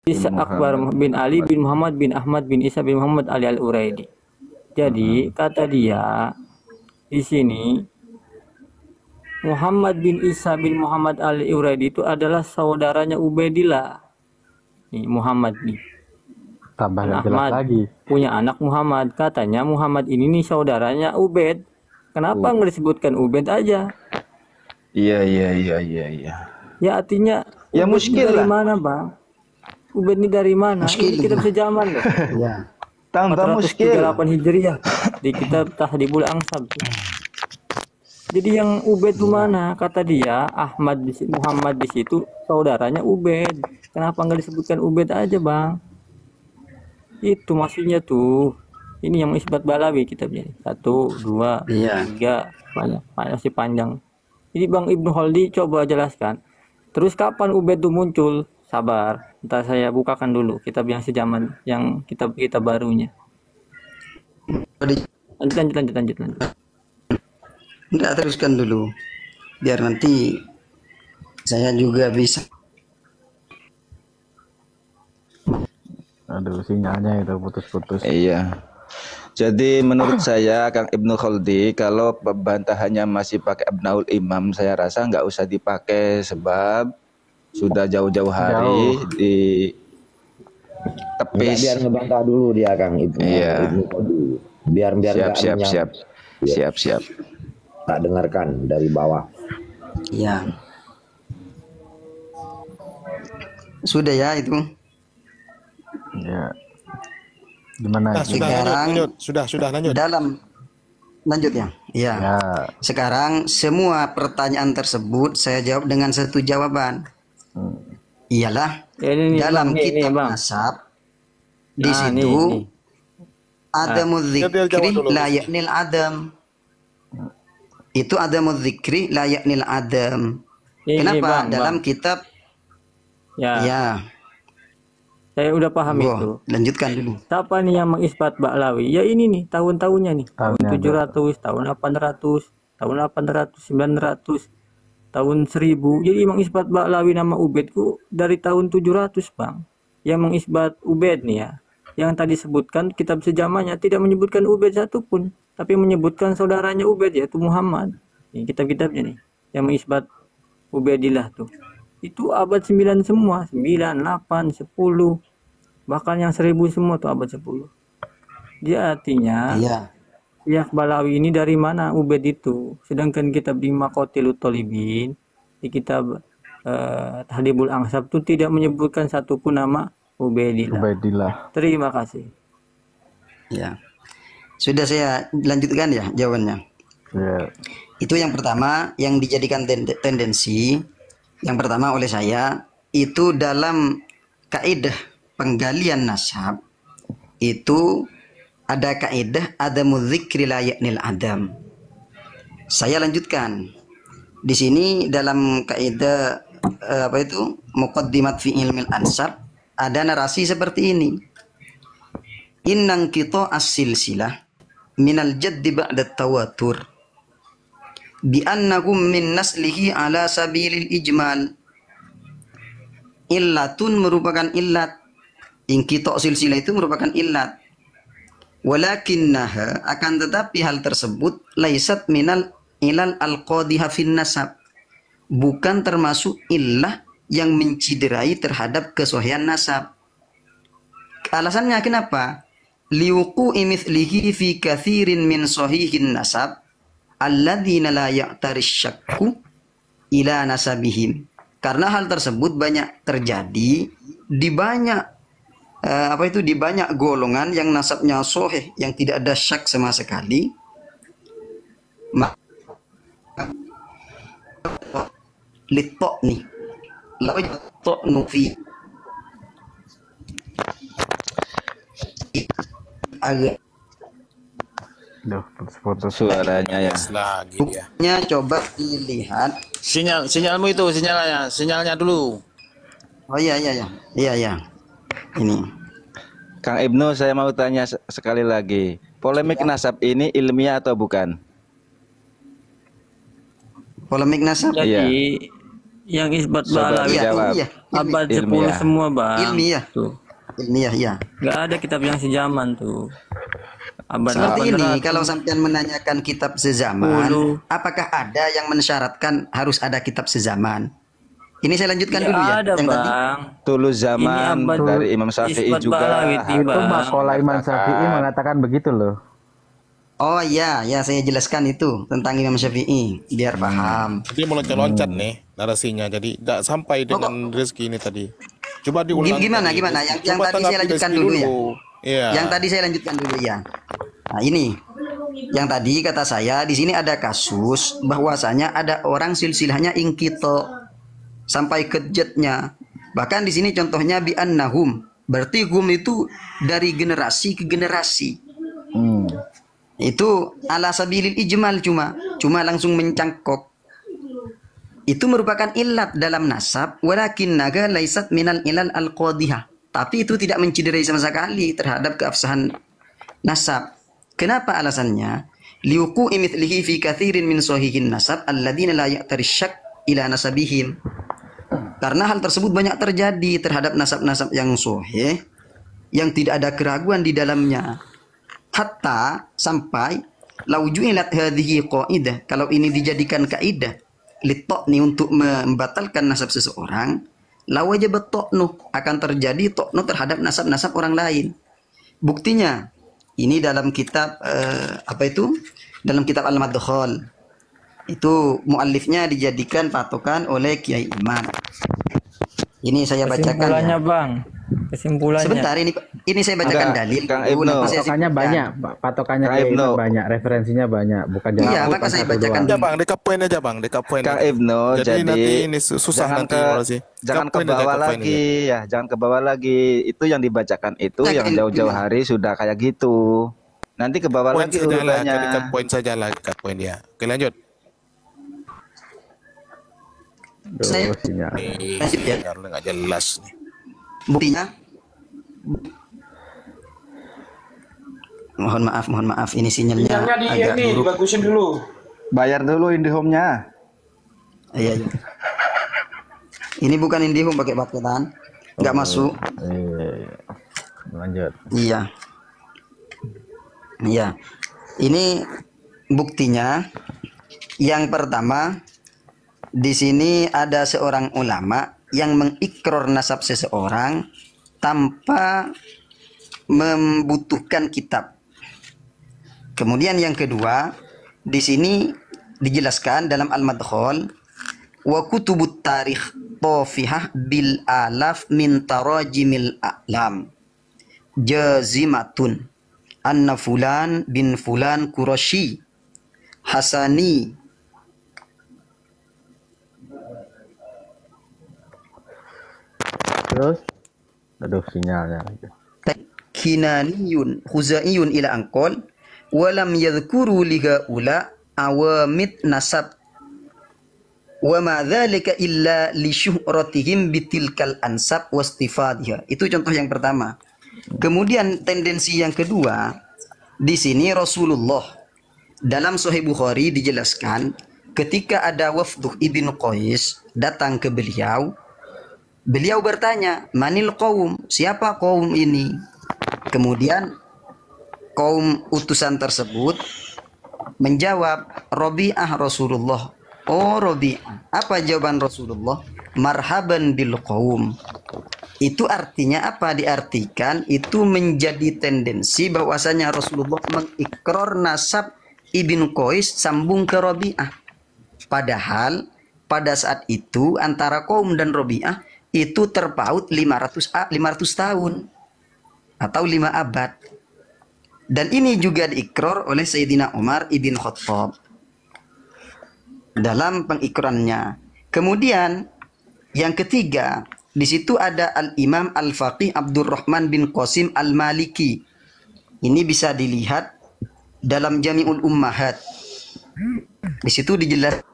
Isa Akbar bin Ali bin Muhammad bin Ahmad bin Isa bin Muhammad Ali Al-Uraidi. Jadi kata dia di sini Muhammad bin Isa bin Muhammad Al-Uraidi itu adalah saudaranya Ubaidillah. Nih Muhammad nih. Tambah Dan jelas Ahmad lagi. punya anak Muhammad. Katanya Muhammad ini nih saudaranya Ubaid. Kenapa nggak disebutkan Ubaid aja? Iya. Ya artinya Ya Ubaid ini muskil dari lah. mana bang? Ubaid ini dari mana? Muskil. Ini kitab sejaman loh. Ya. Tambah muskil. 438 Hijriah di kitab Tahdhibul Ansab. Jadi yang Ubaid itu mana? Kata dia Ahmad Muhammad di situ saudaranya Ubaid. Kenapa nggak disebutkan Ubaid aja bang? Itu maksudnya tuh. Ini yang isbat Balawi kitabnya. 1, 2, Iya. 3 banyak masih panjang. Jadi Bang Ibnu Khaldi coba jelaskan. Terus kapan Ubaid itu muncul? Sabar, ntar saya bukakan dulu kitab yang sejaman, yang kitab barunya. Lanjut. Enggak, teruskan dulu. Biar nanti saya juga bisa. Aduh, sinyalnya itu putus-putus. Iya. Jadi menurut saya Kang Ibnu Khaldi kalau pembantahannya masih pakai Abnaul Imam, saya rasa nggak usah dipakai sebab sudah jauh-jauh hari di tepis. Biar ngebantah dulu dia Kang Ibnu. Iya. Ibnu Khaldi. Biar Siap. Tak dengarkan dari bawah. Ya. Sudah ya itu. Ya. Gimana? Nah, sudah lanjut. Lanjut ya. Iya. Ya. Sekarang semua pertanyaan tersebut saya jawab dengan satu jawaban. Iyalah Ini, dalam bang, kitab bang. nasab di Nah, situ nih. Adamu dzikri jawab dulu. la yaknil adam. Itu adamu dzikri la yaknil adam. Ini, Kenapa? bang, Dalam bang. kitab ya. Saya udah paham itu. Lanjutkan dulu. Siapa nih yang mengisbat Ba'lawi? Ya ini nih tahun-tahunnya nih. Tahun Tahunnya 700, tahun 800, tahun 800, 900, tahun 1000. Jadi mengisbat Ba'lawi nama Ubaidku dari tahun 700, Bang. Yang mengisbat Ubaid nih ya. Yang tadi sebutkan kitab sejamannya tidak menyebutkan Ubaid satupun, tapi menyebutkan saudaranya Ubaid yaitu Muhammad. Ini kitab-kitabnya nih yang mengisbat Ubaidillah tuh. Itu abad 9 semua, 9, 8, 10. Bahkan yang 1000 semua tuh abad 10. Dia artinya Iya. ya Balawi ini dari mana Ubaid itu? Sedangkan kitab di Maqatilut Thalibin, di kitab Tahdhibul Ansab itu tidak menyebutkan satupun nama Ubaidillah. Terima kasih. Ya. Sudah saya lanjutkan ya jawabannya. Ya. Itu yang pertama yang dijadikan tendensi. Yang pertama oleh saya itu dalam kaidah penggalian nasab itu ada kaidah adamu dzikri la yaknil adam. Saya lanjutkan. Di sini dalam kaidah muqaddimat fi ilmil ansab ada narasi seperti ini. Innang kita as-silsilah minal jaddi ba'da tawatur bi annakum min naslihi ala sabilil ijmal. Illatun merupakan illat. Ingkito silsilah itu merupakan illat. Walakinnaha akan tetapi hal tersebut laisat minal ilal al-qadhiha fin nasab. Bukan termasuk illah yang menciderai terhadap kesohian nasab. Alasannya kenapa? Liwuqu'i mithlihi fi kathirin min sahihin nasab alladzina la ya'tarish syakku ila nasabihim. Karena hal tersebut banyak terjadi di banyak di banyak golongan yang nasabnya sahih yang tidak ada syak sama sekali. Litok nih. Lalu tok nufi agak Duh, putus-putus. Suaranya ya. Lagi dia. buktinya coba dilihat. Sinyalmu itu, sinyalnya dulu. Oh iya. Ini Kang Ibnu, saya mau tanya sekali lagi. Polemik nasab ini ilmiah atau bukan? polemik nasab. Jadi Yang isbat Coba Ba'alawi dijawab. Iya, abad 10 Ilmiah. semua bang. ilmiah. Tuh. Ilmiah ya. Nggak ada kitab yang sejaman tuh. Abad Seperti ini, 800. kalau sampean menanyakan kitab sezaman, 10. apakah ada yang mensyaratkan harus ada kitab sezaman? Ini saya lanjutkan dulu ya. ada Yang tadi. bang. Tulus zaman Ini abad dari Imam Syafi'i Isbat juga. Ba'alawi, harus Itu Bang. makola Imam Syafi'i mengatakan begitu loh. Oh iya, ya saya jelaskan itu tentang Imam Syafi'i biar paham. Dia meloncat-loncat nih narasinya, jadi tidak sampai dengan rezeki ini tadi. Coba diulang. Gimana? Yang tadi saya lanjutkan dulu ya. Iya. Yang tadi saya lanjutkan dulu ya. Nah ini, yang tadi kata saya di sini ada kasus bahwasanya ada orang silsilahnya ingkito sampai ke jetnya. Bahkan di sini contohnya bi annahum. Berarti hum itu dari generasi ke generasi. Itu ala sabilil ijmal cuma langsung mencangkok. Itu merupakan ilat dalam nasab, walakin naga laisat minal ilal al-qadhihah. Tapi itu tidak menciderai sama sekali terhadap keabsahan nasab. Kenapa alasannya? Liuqu imithlihi fi kathirin min sahihin nasab alladhina la ya'tari syak ila nasabihim. Karena hal tersebut banyak terjadi terhadap nasab-nasab yang sahih yang tidak ada keraguan di dalamnya. Hatta sampai laujuilat hadhihi qaidah, kalau ini dijadikan kaidah litokni untuk membatalkan nasab seseorang, lawajabat toknu, akan terjadi toknu terhadap nasab-nasab orang lain. Buktinya ini dalam kitab dalam kitab Al-Madkhal. Itu muallifnya dijadikan patokan oleh Kiai Imam. Ini saya bacakan Kesimpulannya ya. bang. Kesimpulannya. Sebentar ini saya bacakan Enggak, dalil. Kang dulu, Ibnu. nanti saya Patokannya sebutkan. banyak, patokannya Kang kayak Ibnu. itu banyak, referensinya banyak, bukan Iya, jangan maka saya bacakan Aja bang, dekat poin aja bang, dekat poin. Kang aja. Ibnu, jadi nanti ini susah jangan nanti ke evaluasi. jangan Dekat ke poin aja, bawah dekat poin lagi ya, jangan ke bawah lagi. Itu yang dibacakan itu Nah, yang Kang jauh-jauh Ibnu. hari sudah kayak gitu. Nanti ke bawah Poin lagi saja lah, urutannya. dekat poin saja lah, dekat poin dia. Oke lanjut. Saya sinyal. lanjut ya. Karena nggak jelas nih. Buktinya, mohon maaf, ini sinyalnya agak buruk. Dibagusin dulu. Bayar dulu IndiHome-nya. Iya. Ini bukan IndiHome pakai paketan, nggak masuk. Iya. Lanjut. Iya. Ini buktinya. Yang pertama, di sini ada seorang ulama yang mengikrar nasab seseorang tanpa membutuhkan kitab. Kemudian yang kedua, di sini dijelaskan dalam Al-Madkhal, wa kutubut tarikh tafihah bil alaf min tarajimil a'lam jazimatun anna fulan bin fulan Qurashi Hasani Terus, aduh sinyalnya. Kinaniyun Khuzaiyun ila angkol walam yadhkuru liha ula awamid nasab wa ma dzalika illa li syuhratihim bitilkal ansab wastifadhiha. Itu contoh yang pertama. Kemudian tendensi yang kedua, di sini Rasulullah dalam Sahih Bukhari dijelaskan ketika ada wafduh Ibnu Qais datang ke beliau, beliau bertanya, "Manil qaum?" Siapa kaum ini? Kemudian kaum utusan tersebut menjawab, "Rabi'ah Rasulullah." Oh Rabi'ah. Apa jawaban Rasulullah? "Marhaban bil qaum." Itu artinya apa? Diartikan itu menjadi tendensi bahwasanya Rasulullah mengikrar nasab Ibnu Qais sambung ke Rabi'ah. Padahal pada saat itu antara kaum dan Rabi'ah itu terpaut 500 tahun atau 5 abad. Dan ini juga diikrar oleh Sayyidina Umar ibn Khattab dalam pengikrannya. Kemudian yang ketiga, di situ ada Al-Imam Al-Faqih Abdurrahman bin Qasim Al-Maliki. Ini bisa dilihat dalam Jami'ul Ummahat. Di situ dijelaskan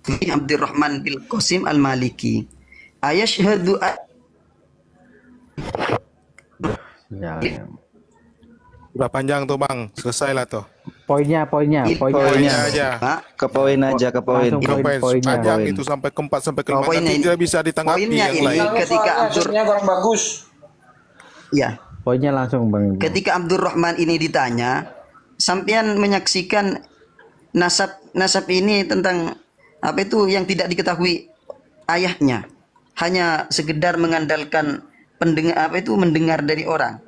Abdurrahman bin Qasim Al-Maliki. Ayashhadu Sinyalnya. Udah panjang tuh bang, selesai lah tuh. Poinnya. Poinnya aja. Pak, ke poin aja, ke poin. Langsung ke Sampai poinnya. panjang Poin. itu sampai ke 4 sampai ke 5 poinnya nanti ini. tidak bisa ditanggapi Poinnya yang ini lain. ketika kurang bagus. ya, Poinnya langsung Bang. ketika Abdurrahman ini ditanya, sampean menyaksikan nasab ini tentang apa itu yang tidak diketahui ayahnya, hanya sekedar mengandalkan mendengar dari orang.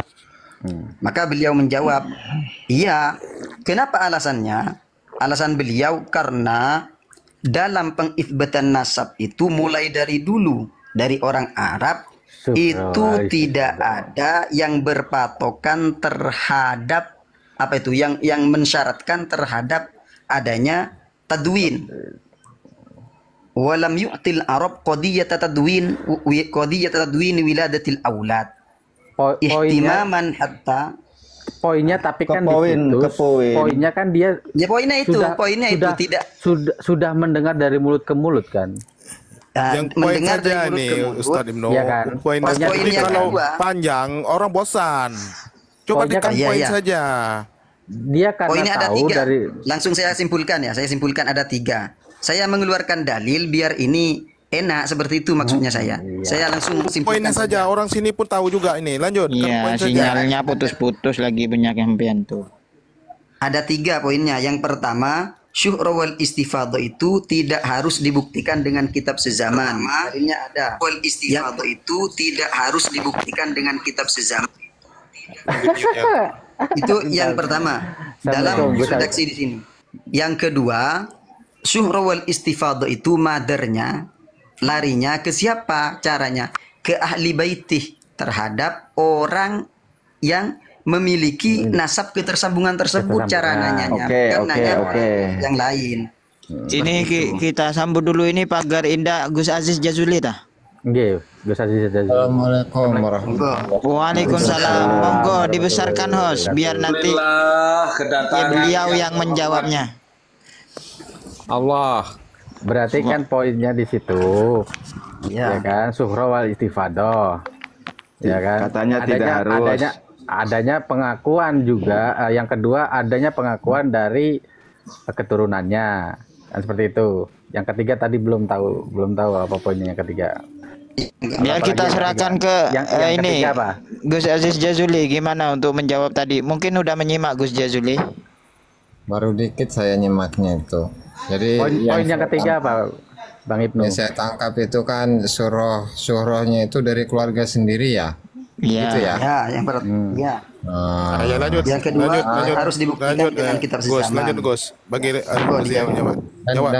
Maka beliau menjawab, iya. Kenapa alasannya? Alasan beliau karena dalam pengitsbatan nasab itu mulai dari dulu, dari orang Arab itu tidak ada yang berpatokan terhadap apa itu yang mensyaratkan terhadap adanya tadwin. Walam yu'til Arab qadiyata tadwin wiladatil aulad. Ihtimaman hatta Poinnya tapi Ke kan poin, di situ, ke poin. poinnya kan dia ya poinnya itu tidak sudah mendengar dari mulut ke mulut kan. Yang poin mendengar saja dari mulut ini ke mulut. Ustaz Ibnu. Iya kan? Poin Pas saja. poin Jadi yang kalau kedua. panjang orang bosan. Coba Poinnya ditekan kan- poin Iya. saja. Dia karena Poinnya ada tahu 3. dari Langsung saya simpulkan ada 3. Saya mengeluarkan dalil biar ini enak, seperti itu maksudnya saya. Saya langsung simpulkan Poinnya saja. Orang sini pun tahu juga ini. Lanjut. Kan Iya, poin saja. sinyalnya putus-putus lagi banyak sampean tuh. Ada 3 poinnya. Yang pertama, syuhra wal istifadha itu tidak harus dibuktikan dengan kitab sezaman. Dalilnya ada. Wal istifadha itu tidak harus dibuktikan dengan kitab sezaman. Itu yang pertama dalam redaksi di sini. Yang kedua, syuhra wal istifadha itu madarnya, larinya ke siapa caranya? Ke ahli baitih, terhadap orang yang memiliki nasab ketersambungan tersebut, cara nanyanya, Oke, bukan oke, nanya oke. yang lain. Ini kita sambut dulu ini pagar indah Gus Aziz Jazuli tah. nggih, Gus Aziz Jazuli. Assalamualaikum warahmatullahi Waalaikumsalam. Monggo dibesarkan host biar nanti ya, beliau yang menjawabnya. Allah. Berarti kan poinnya di situ. Ya kan, suhra wal istifadah. Ya kan? Katanya tidak harus. Adanya pengakuan juga, yang kedua adanya pengakuan dari keturunannya. Kan seperti itu. Yang ketiga tadi belum tahu apa poinnya yang ketiga. Biar kita serahkan ke Yang ini ketiga apa? Gus Aziz Jazuli gimana untuk menjawab tadi? Mungkin udah menyimak Gus Jazuli. Baru dikit saya nyimaknya itu. Jadi Poin yang ketiga apa, Bang Ibnu? yang saya tangkap itu kan surohnya itu dari keluarga sendiri ya. Iya. Gitu ya. Ya, yang pertama. Ya. Nah, Ya, lanjut. Yang kedua, lanjut. harus dibuktikan Lanjut, dengan kitab Gus, sezaman. lanjut Gus. Bagi Gus yang menjawab. Jawab.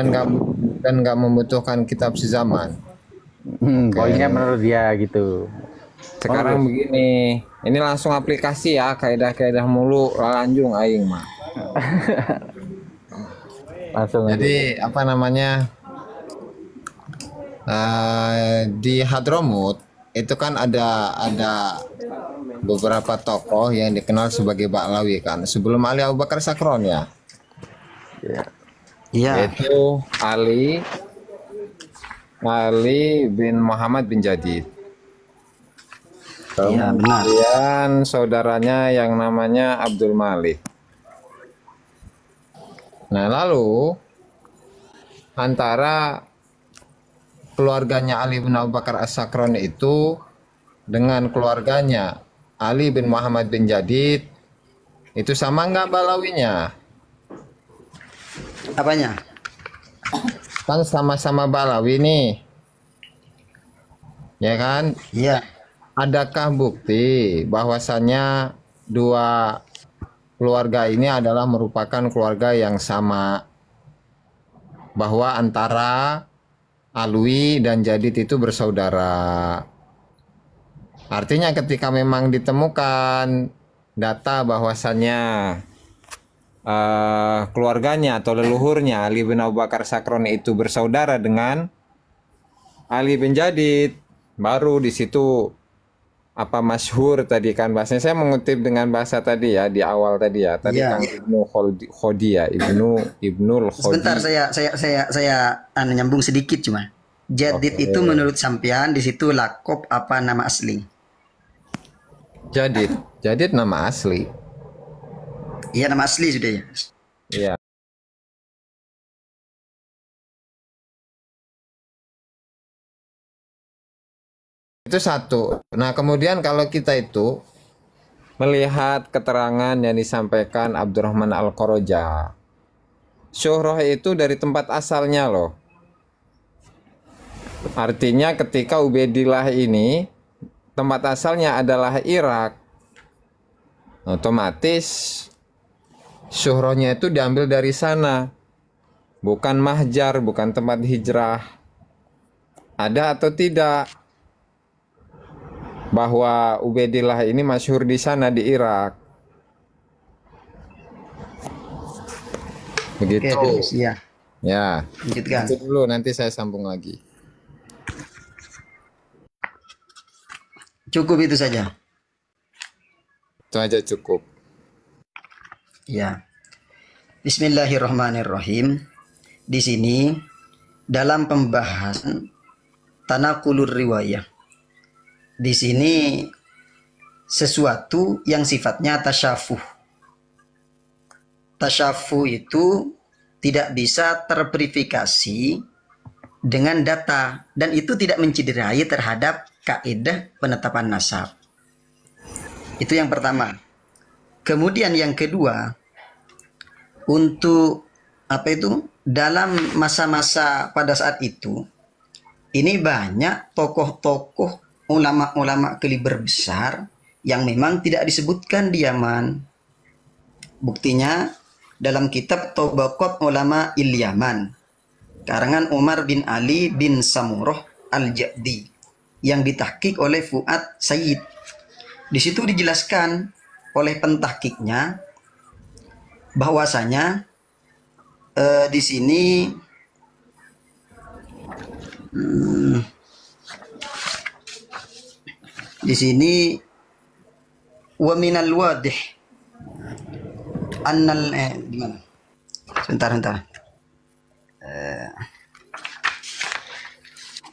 dan nggak membutuhkan kitab sezaman. Poinnya menurut dia gitu. Sekarang begini, ini langsung aplikasi ya, kaidah-kaidah mulu lanjung aing mah. Langsung aja. Jadi apa namanya, di Hadramut itu kan ada beberapa tokoh yang dikenal sebagai Ba'lawi kan, sebelum Ali Abu Bakar Sakron ya. Iya. Yaitu Ali bin Muhammad bin Jadid. Iya, benar. Kemudian saudaranya yang namanya Abdul Malik. Nah, lalu antara keluarganya Ali bin Abu Bakar As-Sakron itu dengan keluarganya Ali bin Muhammad bin Jadid itu sama nggak Balawinya? Apanya? Kan sama-sama Balawi nih. Ya kan? Iya. Adakah bukti bahwasannya dua keluarga ini adalah merupakan keluarga yang sama? Bahwa antara Alwi dan Jadid itu bersaudara. Artinya ketika memang ditemukan data bahwasannya keluarganya atau leluhurnya Ali bin Abu Bakar Sakron itu bersaudara dengan Ali bin Jadid, baru di situ apa masyhur tadi kan bahasanya, saya mengutip dengan bahasa tadi ya di awal tadi ya tadi Iya. Kang Ibnu Khodi ya Ibnul Khodi. Sebentar saya nyambung sedikit cuma. Jadid itu menurut sampean di situ lakop apa nama asli? Jadid nama asli. Iya, nama asli sudah ya. Iya. Itu satu. Nah, kemudian kalau kita itu melihat keterangan yang disampaikan Abdurrahman Al-Qoroja, syuhroh itu dari tempat asalnya loh. Artinya ketika Ubaidillah ini tempat asalnya adalah Irak, otomatis syuhrohnya itu diambil dari sana, bukan mahjar, bukan tempat hijrah. Ada atau tidak bahwa Ubaidillah ini masyhur di sana di Irak? Begitu. Oke, ya. Ya. Lanjutkan. Itu dulu, nanti saya sambung lagi. Cukup itu saja. Itu aja cukup. Ya. Bismillahirrahmanirrahim. Di sini dalam pembahasan tanakulur riwayah. Di sini sesuatu yang sifatnya tasyafuh. Tasyafuh itu tidak bisa terverifikasi dengan data dan itu tidak mencederai terhadap kaidah penetapan nasab. Itu yang pertama. Kemudian yang kedua, untuk dalam masa-masa pada saat itu ini banyak tokoh-tokoh ulama-ulama kaliber besar yang memang tidak disebutkan di Yaman. Buktinya dalam kitab Tabaqat Ulama Yaman karangan Umar bin Ali bin Samurah Al-Ja'di yang ditahqiq oleh Fuad Sayyid. Di situ dijelaskan oleh pentahqiqnya bahwasanya di sini wa minal wadih annal gimana? Sebentar.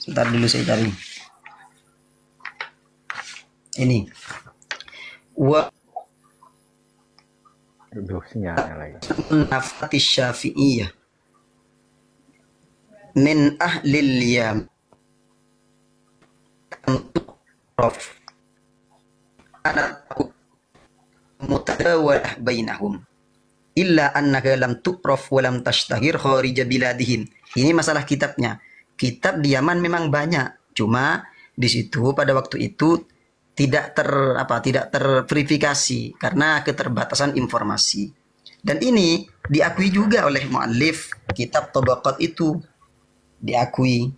Sebentar dulu saya cari. Ini wa sinyalnya lagi. nafati syafi'iyah min ahlil yam ana mutadawalah bainahum illa annaka lam tu'raf wa lam tashtahir kharija biladihim. Ini masalah kitabnya. Kitab di Yaman memang banyak, cuma di situ pada waktu itu tidak terverifikasi karena keterbatasan informasi. Dan ini diakui juga oleh muallif kitab Tabaqat itu, diakui.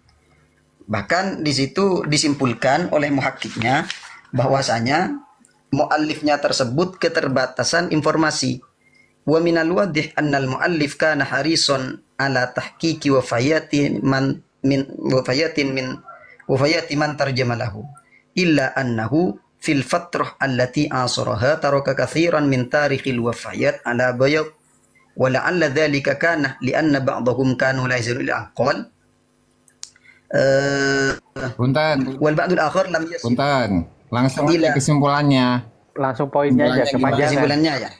Bahkan di situ disimpulkan oleh muhakkiknya bahwasanya muallifnya tersebut keterbatasan informasi. Wa minal wadih annal muallif kana harison ala tahqiqi wafayati man tarjamalahu illa annahu fil fatrah allati asaraha taraka katsiran min tarikhil wafayat ala bayad wa la'alla dhalika kana li'anna ba'dahum kanu la yazilul aqwal Punten. wal ba'dul akhar lam yasir. Punten. Langsung aja kesimpulannya. Langsung poinnya aja kepanjangan. Kesimpulannya ya.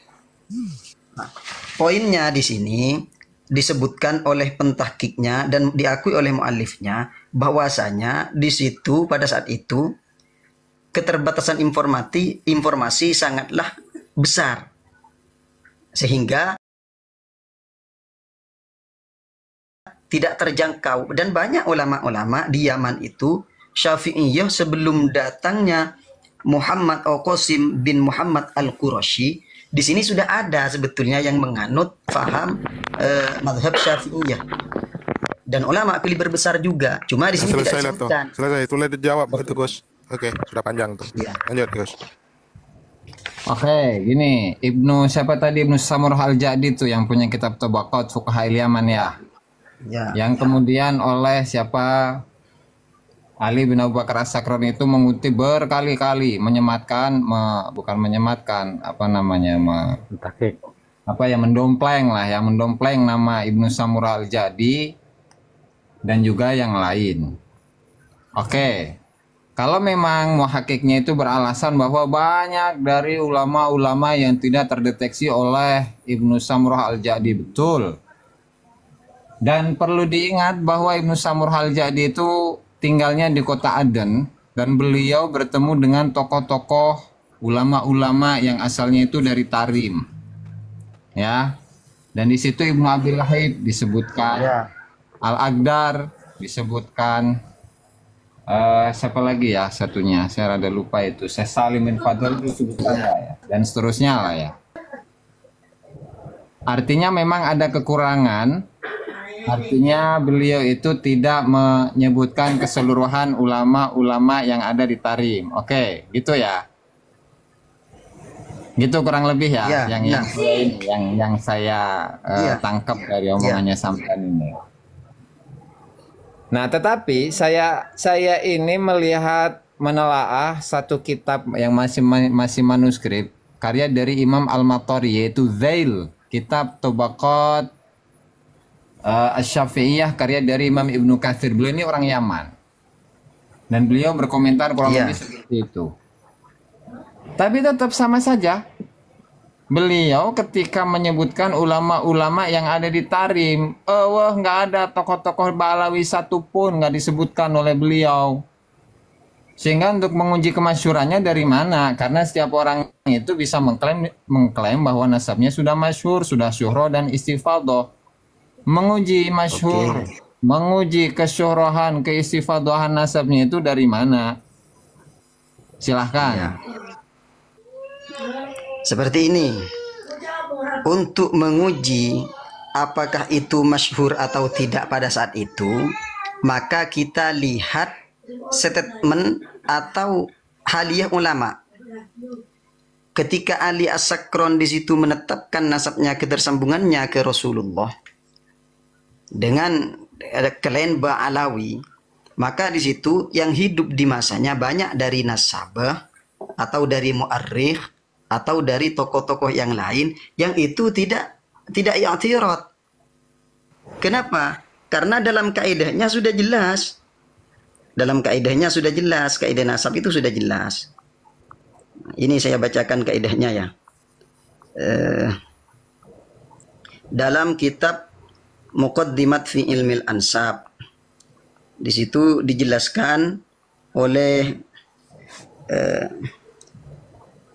Nah, poinnya di sini disebutkan oleh pentahqiqnya dan diakui oleh muallifnya bahwasanya di situ pada saat itu keterbatasan informasi sangatlah besar sehingga tidak terjangkau, dan banyak ulama-ulama di Yaman itu Syafi'iyah sebelum datangnya Muhammad Qasim bin Muhammad Al-Qurashi. Di sini sudah ada sebetulnya yang menganut faham mazhab Syafi'iyah dan ulama kaliber besar juga. Cuma di sini tidak disebutkan. Selesai, itu dijawab itu Gus. Oke, sudah panjang tuh. Ya. Lanjut Gus. Oke, gini, siapa tadi Ibnu Samurah Al-Ja'di tuh yang punya kitab Tabaqat Fuqaha Yaman ya. Ya. Yang kemudian oleh siapa? Ali bin Abu Bakar As-Sakroni itu mengutip berkali-kali menyematkan, mendompleng nama Ibnu Samurah Al-Ja'di dan juga yang lain. Oke. Kalau memang muhakiknya itu beralasan bahwa banyak dari ulama-ulama yang tidak terdeteksi oleh Ibnu Samurah Al-Ja'di, betul. Dan perlu diingat bahwa Ibnu Samurah Al-Ja'di itu tinggalnya di kota Aden dan beliau bertemu dengan tokoh-tokoh ulama-ulama yang asalnya itu dari Tarim. Ya. Dan di situ Ibnu Abil Lahib disebutkan, Al-Agdar disebutkan, siapa lagi ya satunya, saya rada lupa itu, Syekh Salim bin Fadl itu sebutkan ya, dan seterusnya lah ya. Artinya memang ada kekurangan, artinya beliau itu tidak menyebutkan keseluruhan ulama-ulama yang ada di Tarim. Oke, gitu ya. Gitu kurang lebih ya, yang saya tangkap dari omongannya sampean ini. Nah, tetapi saya ini menelaah satu kitab yang masih manuskrip karya dari Imam Al-Matari, yaitu Zail, kitab Tabaqat Asy-Syafi'iyah karya dari Imam Ibnu Katsir. Beliau ini orang Yaman. Dan beliau berkomentar kurang lebih seperti itu. Tapi tetap sama saja. Beliau ketika menyebutkan ulama-ulama yang ada di Tarim, nggak ada tokoh-tokoh Ba'alawi satupun nggak disebutkan oleh beliau. Sehingga untuk menguji kemasyhurannya dari mana? Karena setiap orang itu bisa mengklaim bahwa nasabnya sudah masyhur, sudah syuhro dan istifadhah. Menguji masyhur, menguji kesyuhrohan, keistifadhahan nasabnya itu dari mana? Silahkan. Seperti ini, untuk menguji apakah itu masyhur atau tidak pada saat itu, maka kita lihat statement atau haliah ulama. Ketika Ali As-Sakron di situ menetapkan nasabnya, ketersambungannya ke Rasulullah dengan klaim Ba'alawi, maka di situ yang hidup di masanya banyak dari nasabah atau dari mu'arrikh atau dari tokoh-tokoh yang lain yang itu tidak i'tirad. Kenapa? Karena dalam kaidahnya sudah jelas. Dalam kaidahnya sudah jelas, kaidah nasab itu sudah jelas. Ini saya bacakan kaidahnya ya. Dalam kitab Muqaddimat fi Ilmil Ansab, di situ dijelaskan oleh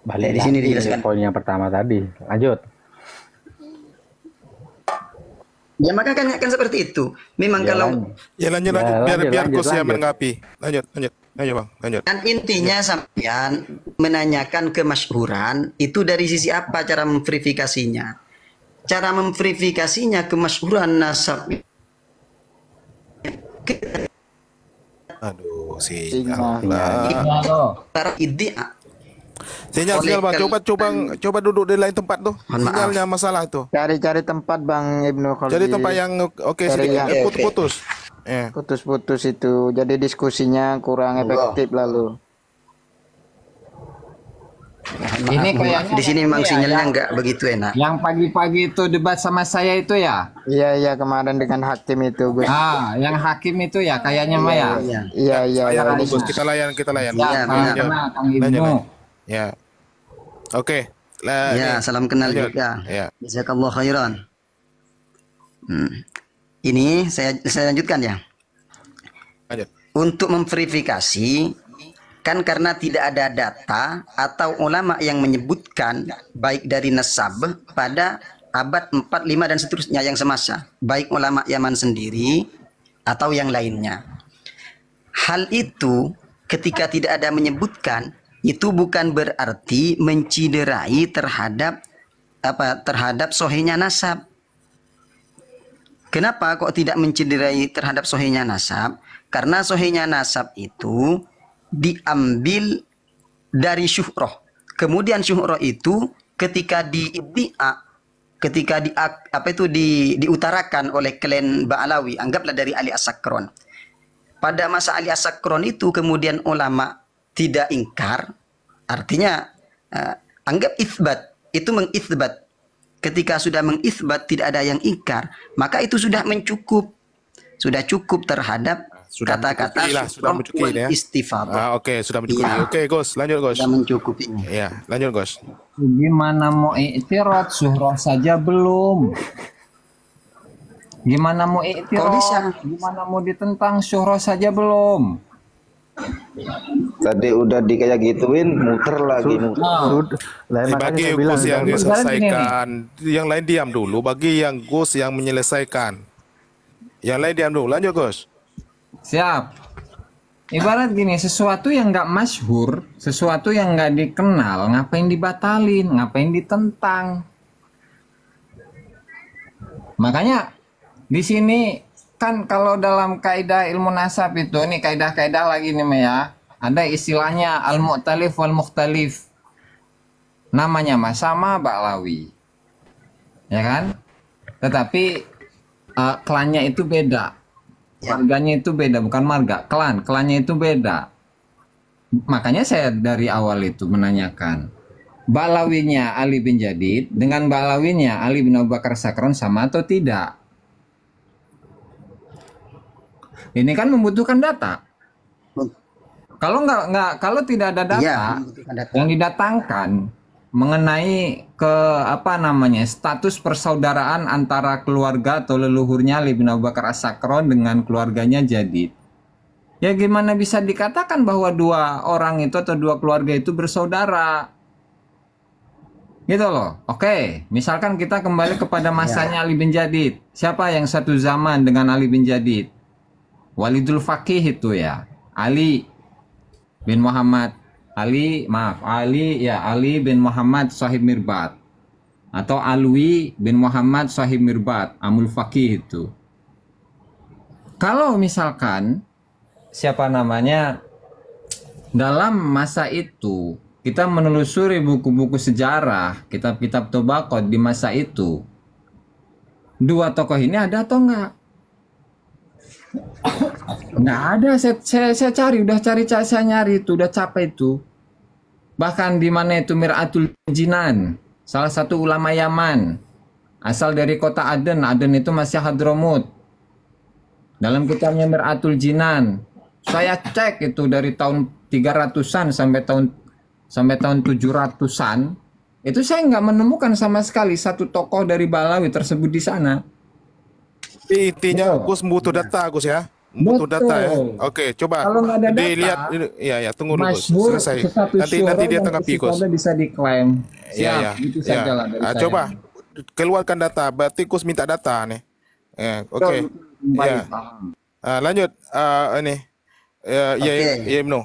Balik di sini dijelaskan. Poin yang pertama tadi. Lanjut. Ya maka kan seperti itu. Memang kalau lanjut biar Gus yang menanggapi. Lanjut Bang, lanjut. Kan intinya sampean menanyakan kemasyhuran itu dari sisi apa cara memverifikasinya? Cara memverifikasinya kemasyhuran nasab. Aduh, Sinyal. Sinyal Bang, coba duduk di lain tempat tuh. Sinyalnya masalah tuh. Cari tempat Bang Ibnu Khaldi. Jadi tempat yang sedikit putus-putus. Putus-putus itu. Jadi diskusinya kurang efektif lalu. Ini kayaknya di sini memang sinyalnya nggak begitu enak. Yang pagi-pagi itu debat sama saya itu ya? Iya kemarin dengan hakim itu Gus. Yang hakim itu ya kayaknya Maya. Iya. Gus, kita layan. Iya, Kang Ibnu. Ya. Oke. Ya, salam kenal juga. Ya. Jazakallahu khairan. Ini saya lanjutkan ya. Lanjut. Untuk memverifikasi, kan karena tidak ada data atau ulama yang menyebutkan baik dari nasab pada abad 4, 5 dan seterusnya yang semasa, baik ulama Yaman sendiri atau yang lainnya. Hal itu ketika tidak ada menyebutkan, itu bukan berarti menciderai terhadap sahihnya nasab. Kenapa kok tidak menciderai terhadap sahihnya nasab? Karena sahihnya nasab itu diambil dari syuhroh. Kemudian syuhroh itu ketika diutarakan oleh klan Ba'alawi, anggaplah dari Ali As-Sakron. Pada masa Ali As-Sakron itu kemudian ulama tidak ingkar, artinya anggap itsbat, itu mengitsbat. Ketika sudah mengitsbat tidak ada yang ingkar, maka itu sudah cukup terhadap sudah kata-kata mencukupi lah, sudah mencukupi wal ya. istifadah. Oke, sudah mencukupi. Iya. Oke, Gus, lanjut Gus. Sudah mencukupi. Ya, lanjut Gus. Gimana mau iktirad syuhrah saja belum? Gimana mau Kok iktirad? bisa? Gimana mau ditentang syuhrah saja belum? Tadi udah di kayak gituin, muter lagi muter. Bagi Gus yang diselesaikan, yang lain diam dulu. Bagi yang Gus yang menyelesaikan, yang lain diam dulu. Lanjut Gus. Siap. Ibarat gini, sesuatu yang nggak masyhur, sesuatu yang nggak dikenal, ngapain dibatalin, ngapain ditentang? Makanya di sini kan kalau dalam kaidah ilmu nasab itu, ini kaidah-kaidah lagi nih ya, ada istilahnya al-mu'talif wal mukhtalif. Namanya mah sama Ba'lawi. Ya kan? Tetapi klannya itu beda. Marganya itu beda, bukan marga, klannya itu beda. Makanya saya dari awal itu menanyakan, Ba'lawinya Ali bin Jadid dengan Ba'lawinya Ali bin Abu Bakar Sakron sama atau tidak? Ini kan membutuhkan data. Kalau kalau tidak ada data, Iya, membutuhkan data. yang didatangkan mengenai status persaudaraan antara keluarga atau leluhurnya Ali bin Abu Bakar As-Sakron dengan keluarganya Jadid. Ya gimana bisa dikatakan bahwa dua orang itu atau dua keluarga itu bersaudara? Gitu loh. Oke, misalkan kita kembali kepada masanya Ali bin Jadid. Siapa yang satu zaman dengan Ali bin Jadid? Walidul Faqih itu ya. Ali bin Muhammad. Ali bin Muhammad Sahib Mirbat. Atau Alwi bin Muhammad Sahib Mirbat. Amul Faqih itu. Kalau misalkan dalam masa itu kita menelusuri buku-buku sejarah, kitab-kitab Tobaqot di masa itu, dua tokoh ini ada atau enggak? Nggak ada. Saya cari, saya nyari itu, udah capek itu. Bahkan di mana itu Mir'atul Jinan, salah satu ulama Yaman, asal dari kota Aden itu masih Hadramut. Dalam kitabnya Mir'atul Jinan, saya cek itu dari tahun 300-an sampai tahun 700-an, itu saya nggak menemukan sama sekali satu tokoh dari Ba'lawi tersebut di sana. Intinya Gus butuh data Gus ya. Butuh data ya. Oke, coba Kalau nggak ada data, dilihat. Ya, tunggu dulu Gus. masyhur, Selesai. status Nanti dia syuhra dan tanggapi Gus. istifadah bisa diklaim. Iya, Itu ya. saja lah dari saya. Coba keluarkan data. Berarti Gus minta data nih. Oke. Baik, Ya. paham. Lanjut ini. Ya, Ibnu.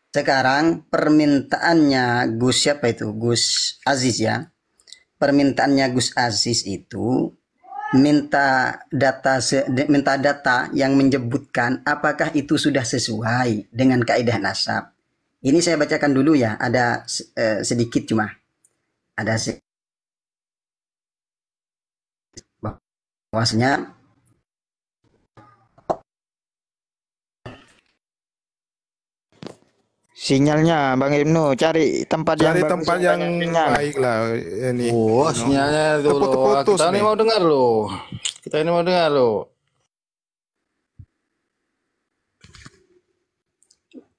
Sekarang permintaannya Gus siapa itu? Gus Aziz ya. Permintaannya Gus Aziz itu minta data yang menyebutkan apakah itu sudah sesuai dengan kaidah nasab. Ini saya bacakan dulu ya, ada sedikit cuma. Ada bahwasanya Sinyalnya Bang Ibnu, cari tempat Cari yang tempat yang baik lah ini. Oh, sinyalnya tuh loh. Terputus-putus Kita ini nih. mau dengar loh. Kita ini mau dengar loh.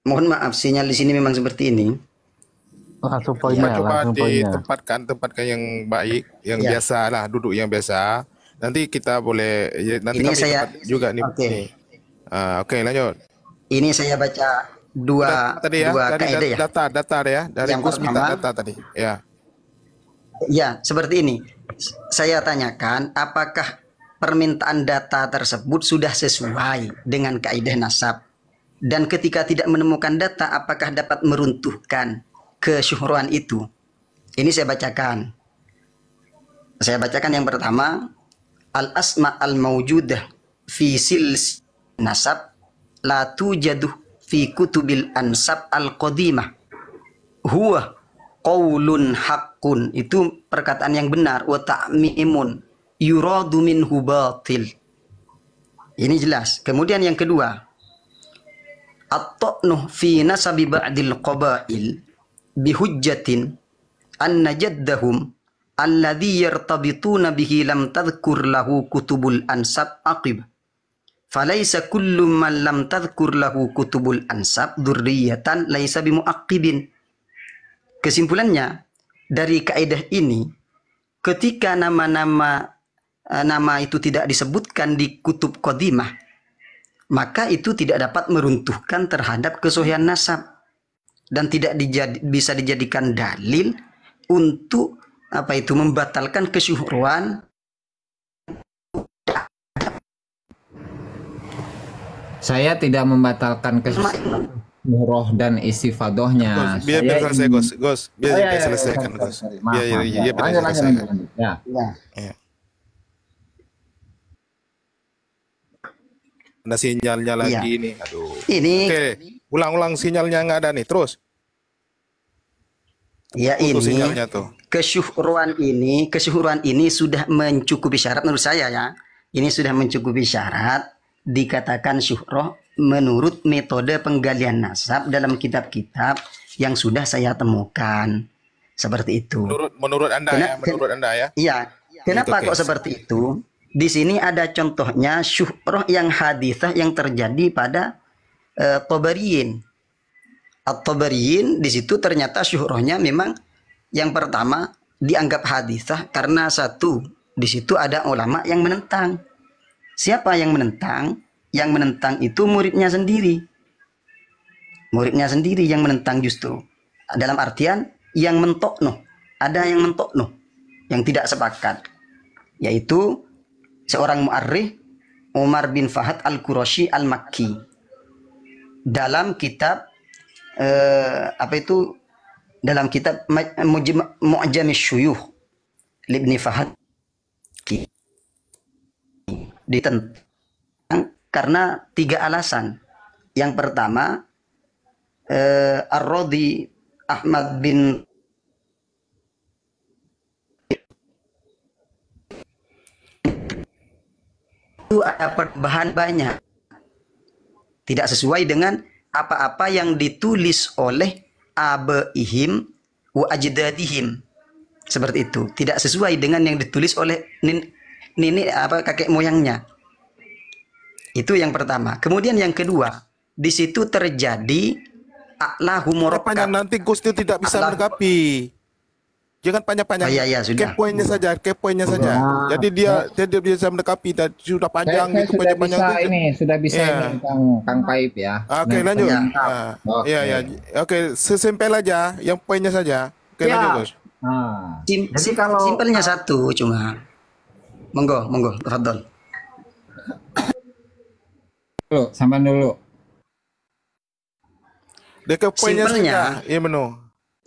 mohon maaf sinyal di sini memang seperti ini. Langsung poinnya, Coba langsung poinnya. ditempatkan yang baik, yang Ya. biasa lah, duduk yang biasa. Nanti kita boleh nanti Ini kami saya- tempat juga nih. Oke. Nih. Oke, lanjut. Ini saya baca dua Tadi ya, dua dari kaidah ya. data ya. Dari Yang Gus minta pertama- data tadi. Ya. Ya, seperti ini. Saya tanyakan apakah permintaan data tersebut sudah sesuai dengan kaidah nasab. Dan ketika tidak menemukan data, apakah dapat meruntuhkan kesyuhruan itu? Ini saya bacakan. Saya bacakan yang pertama. Al-asma al-mawjudah fi sils nasab la tujadu fi kutubil ansab al-qadimah. Huwa qaulun haqqun, itu perkataan yang benar, wa ta'mimun yuradu minhu batil. Ini jelas. Kemudian yang kedua, at-ta'nu fi nasabi ba'dil qabail bihujjatin anna jaddahum alladhi yartabituna bihi lam tadhkur lahu kutubul ansab aqib Falaisa kullu man lam tadhkur lahu kutubul ansab dzurriyatan laisa bimuaqibin. Kesimpulannya dari kaidah ini, ketika nama itu tidak disebutkan di kutub qadimah, maka itu tidak dapat meruntuhkan terhadap kesohihan nasab dan tidak bisa dijadikan dalil untuk membatalkan kesyuhruan. Saya tidak membatalkan roh dan istifadohnya. Biar selesai, Gus. Biar selesaikan, Gus. Biar selesaikan. Ya. Ada sinyalnya lagi nih. Aduh. Ini. Oke, ulang-ulang sinyalnya nggak ada nih. Terus. Ya, ini kesyuhruan ini sudah mencukupi syarat menurut saya ya. Ini sudah mencukupi syarat dikatakan syuhroh menurut metode penggalian nasab dalam kitab-kitab yang sudah saya temukan. Seperti itu. Menurut Anda ya? Iya. Kenapa kok seperti itu? Di sini ada contohnya syuhroh yang hadithah yang terjadi pada Tabariyin. At-Tabariyin di situ ternyata syuhrohnya memang yang pertama dianggap hadithah karena satu, di situ ada ulama yang menentang. Siapa yang menentang? Yang menentang itu muridnya sendiri. Muridnya sendiri yang menentang justru. Dalam artian yang mentokno. Ada yang mentokno. Yang tidak sepakat. Yaitu seorang mu'arrikh Umar bin Fahad Al-Qurashi Al-Makki. Dalam kitab dalam kitab Mu'jamish Syuyukh Ibnu Fahad ditentang karena 3 alasan. Yang pertama, Ar-Radhi Ahmad bin itu ada perubahan banyak, tidak sesuai dengan apa-apa yang ditulis oleh abaihim wa ajdadihim. Seperti itu, tidak sesuai dengan yang ditulis oleh kakek moyangnya. Itu yang pertama. Kemudian yang kedua, di situ terjadi a'lahu murakkab. Panjang nanti Gus tidak bisa melengkapi. Jangan panjang-panjang. Sudah. Kepoinnya saja. Jadi dia tidak bisa melengkapi dan sudah panjang itu panjang-panjang. Sudah bisa ini Kang Paip ya. Oke, lanjut. Oke, sesimpel aja yang poinnya saja. Oke, lanjut, Gus. Jadi kalau simpelnya satu cuma. Monggo, tafadhol. Sampai dulu. Dekat poinnya saja. Iya,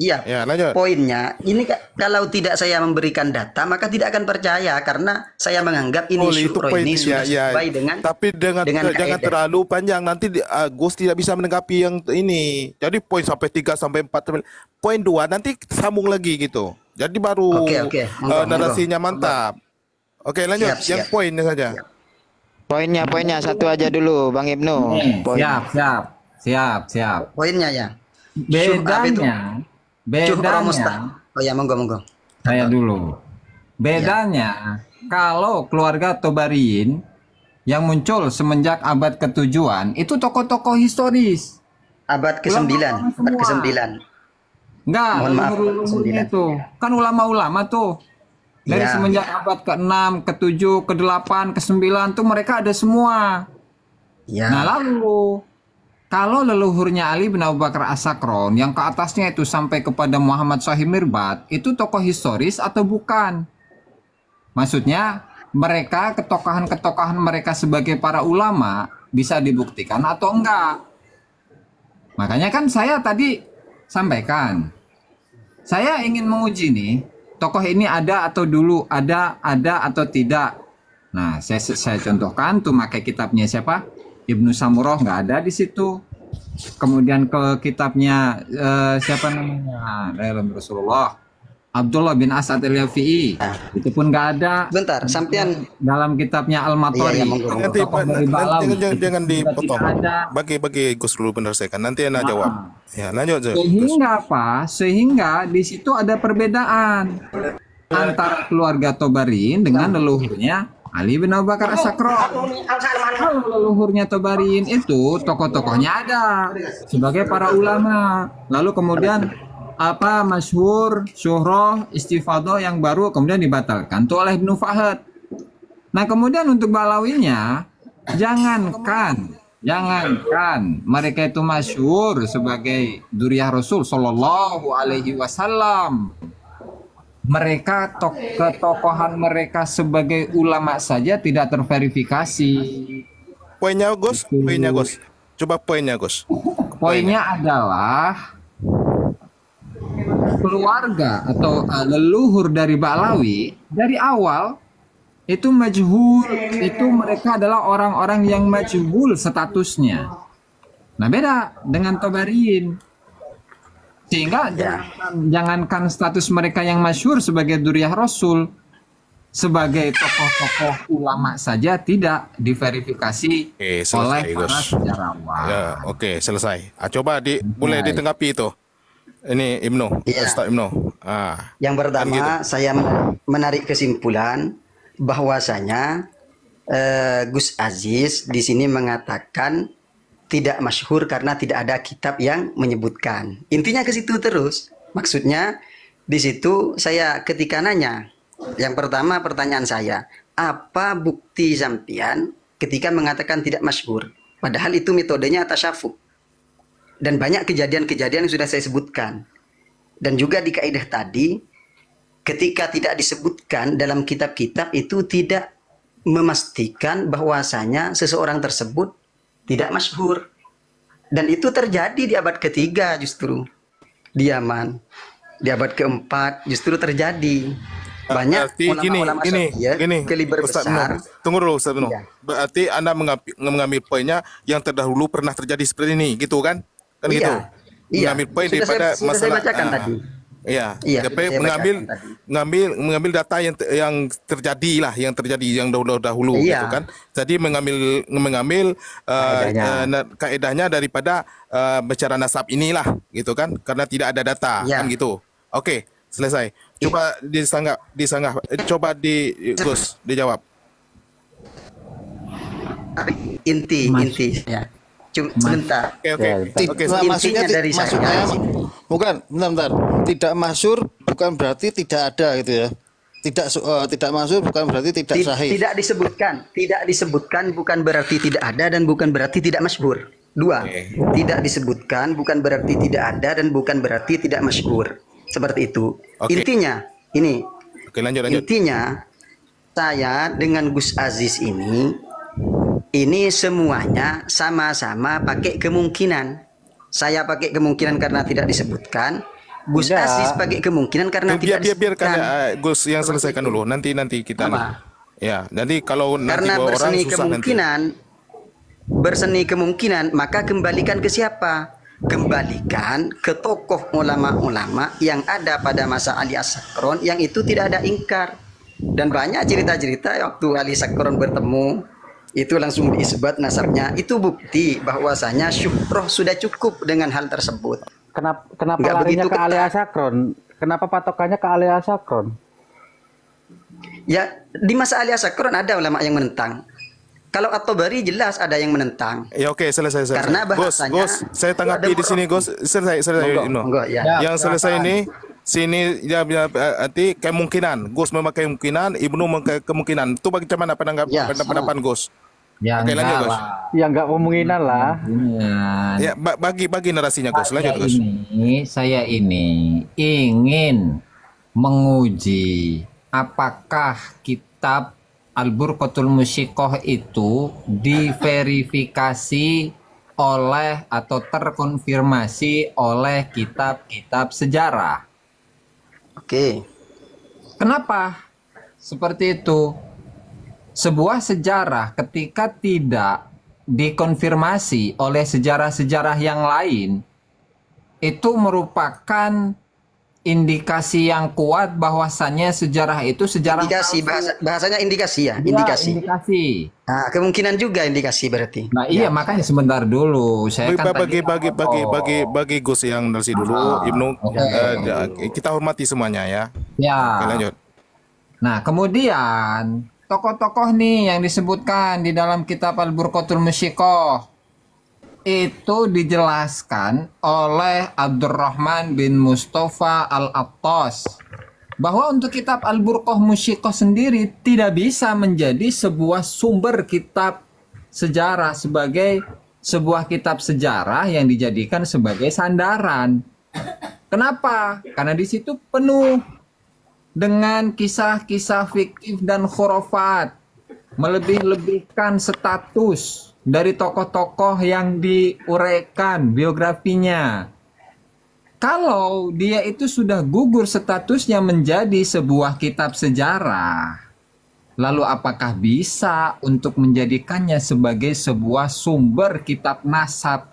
Iya. Ya, lanjut. Poinnya, ini kalau tidak saya memberikan data, maka tidak akan percaya karena saya menganggap ini syuhroh ini sudah sesuai dengan. Tapi jangan terlalu panjang nanti Gus tidak bisa menanggapi yang ini. Jadi poin sampai 3 sampai 4. Poin 2 nanti sambung lagi gitu. Jadi baru narasinya mantap. Oke, lanjut. Yang poinnya saja. Poinnya satu aja dulu, Bang Ibnu. Siap. Poinnya ya. Bedanya. Oh ya, monggo. Saya dulu. Bedanya kalau keluarga Tabariyin yang muncul semenjak abad ke-7-an itu tokoh-tokoh historis. Abad ke-9. Enggak, leluhurnya itu. Kan ulama-ulama tuh. Dari semenjak abad ke-6, ke-7, ke-8, ke-9 tuh mereka ada semua. Nah lalu kalau leluhurnya Ali bin Abu Bakar As-Sakron yang ke atasnya itu sampai kepada Muhammad Shahih Mirbad itu tokoh historis atau bukan? Maksudnya mereka ketokohan mereka sebagai para ulama bisa dibuktikan atau enggak? Makanya kan saya tadi sampaikan saya ingin menguji nih. Tokoh ini ada atau dulu ada atau tidak. Nah, saya contohkan tuh pakai kitabnya siapa? Ibnu Samurah nggak ada di situ. Kemudian ke kitabnya siapa namanya? Rasulullah. Abdullah bin As'ad al-Yafi'i itu pun nggak ada. Bentar, sampean dalam kitabnya Al-Matori. Jangan dipotong. Bagi Gus dulu menyelesaikan. Nanti Anda jawab. Ya, lanjut. Sehingga apa? Sehingga di situ ada perbedaan antara keluarga Tabariyin dengan leluhurnya Ali bin Abu Bakar As-Sakron. Kalau leluhurnya Tabariin itu tokoh-tokohnya ada sebagai para ulama. Lalu kemudian masyhur, syuhroh, istifadah yang baru kemudian dibatalkan tuh oleh Ibnu Fahad. Nah kemudian untuk Balawinya, jangankan mereka itu masyhur sebagai duriyah Rasul Shallallahu Alaihi Wasallam, mereka ketokohan mereka sebagai ulama saja tidak terverifikasi. Poinnya Gus, coba poinnya Gus. Poinnya adalah keluarga atau leluhur dari Ba'lawi dari awal itu majhul, itu mereka adalah orang-orang yang majhul statusnya. Nah beda dengan Tabariin, sehingga jangankan status mereka yang masyhur sebagai duriyah Rasul, sebagai tokoh-tokoh ulama saja tidak diverifikasi oleh para sejarawan. Ya, oke, selesai. Coba boleh ditanggapi itu. Ini Ibnu, Ustaz Ibnu. Yang pertama gitu. saya menarik kesimpulan bahwasanya Gus Aziz di sini mengatakan tidak masyhur karena tidak ada kitab yang menyebutkan. Intinya ke situ terus. Maksudnya di situ saya ketika nanya, yang pertama pertanyaan saya, apa bukti sampian ketika mengatakan tidak masyhur? Padahal itu metodenya tasyafuf. Dan banyak kejadian-kejadian yang sudah saya sebutkan. Dan juga di kaidah tadi, ketika tidak disebutkan dalam kitab-kitab itu tidak memastikan bahwasanya seseorang tersebut tidak masyhur. Dan itu terjadi di abad ketiga justru. Di Yaman. Di abad keempat justru terjadi. Banyak ulama-ulama Syafi'iyah kaliber besar. Tunggu dulu Ustaz Ibnu. Berarti Anda mengambil poinnya yang terdahulu pernah terjadi seperti ini, gitu kan? Kan gitu. Mengambil poin daripada masalah. Saya bacakan tadi. Iya, tapi mengambil data yang terjadi yang dahulu gitu kan. Jadi mengambil kaedahnya daripada bicara nasab inilah gitu kan, karena tidak ada data kan gitu. Oke, selesai. Coba disanggah coba Gus dijawab. Inti ya. Sebentar. Oke. Maksudnya dari saya bukan, bentar. Tidak masyhur bukan berarti tidak ada gitu ya. Tidak masyhur bukan berarti tidak sahih. Tidak disebutkan bukan berarti tidak ada dan bukan berarti tidak masyhur. Dua. Tidak disebutkan bukan berarti tidak ada dan bukan berarti tidak masyhur. Seperti itu. Intinya ini. Oke, lanjut. Intinya saya dengan Gus Aziz ini semuanya sama-sama pakai kemungkinan. Saya pakai kemungkinan karena tidak disebutkan. Gus Aziz pakai kemungkinan karena tidak disebutkan. Biarkan Gus yang selesaikan dulu. Nanti kita ya. Nanti kalau karena berseni kemungkinan, maka kembalikan ke siapa? Kembalikan ke tokoh ulama-ulama yang ada pada masa Ali As-Sakron yang itu tidak ada ingkar. Dan banyak cerita-cerita waktu Ali Sakron bertemu itu langsung diisbat nasabnya. Itu bukti bahwasanya syuhroh sudah cukup dengan hal tersebut. Kenapa larinya ke Ali As-Sakron? Kenapa patokannya ke Ali As-Sakron? Ya, di masa Ali As-Sakron ada ulama yang menentang. Kalau At-Tabari jelas ada yang menentang. Ya oke, selesai. Karena bahasanya Gus, saya tanggapi di sini Gus. Selesai. Yang selesai ini sini ya berarti kemungkinan. Gus memakai kemungkinan, Ibnu memakai kemungkinan. Itu bagaimana pendapat Gus? Ya, oke, lanjut Gus. Ya enggak kemungkinan lah. Ya, bagi narasinya Gus. Lanjut Gus. Saya ingin menguji apakah kitab Al-Burqatul Musyiqah itu diverifikasi oleh atau terkonfirmasi oleh kitab-kitab sejarah. Oke. Kenapa seperti itu? Sebuah sejarah ketika tidak dikonfirmasi oleh sejarah-sejarah yang lain, itu merupakan indikasi yang kuat bahwasannya sejarah itu sejarah indikasi, bahasanya indikasi ya, indikasi. Nah, kemungkinan juga indikasi berarti. Nah, iya makanya sebentar dulu. Saya kan bagi Gus yang narasi dulu, Ibnu. Kita hormati semuanya ya. Ya. Oke, lanjut. Nah, kemudian tokoh-tokoh nih yang disebutkan di dalam kitab Al-Burqatul Musyiqah itu dijelaskan oleh Abdurrahman bin Mustafa Al-Attas bahwa untuk kitab Al-Burqah Musyiqah sendiri tidak bisa menjadi sebuah sumber kitab sejarah sebagai sebuah kitab sejarah yang dijadikan sebagai sandaran. Kenapa? Karena di situ penuh dengan kisah-kisah fiktif dan khurafat, melebih-lebihkan status dari tokoh-tokoh yang diuraikan biografinya. Kalau dia itu sudah gugur statusnya menjadi sebuah kitab sejarah, lalu apakah bisa untuk menjadikannya sebagai sebuah sumber kitab nasab?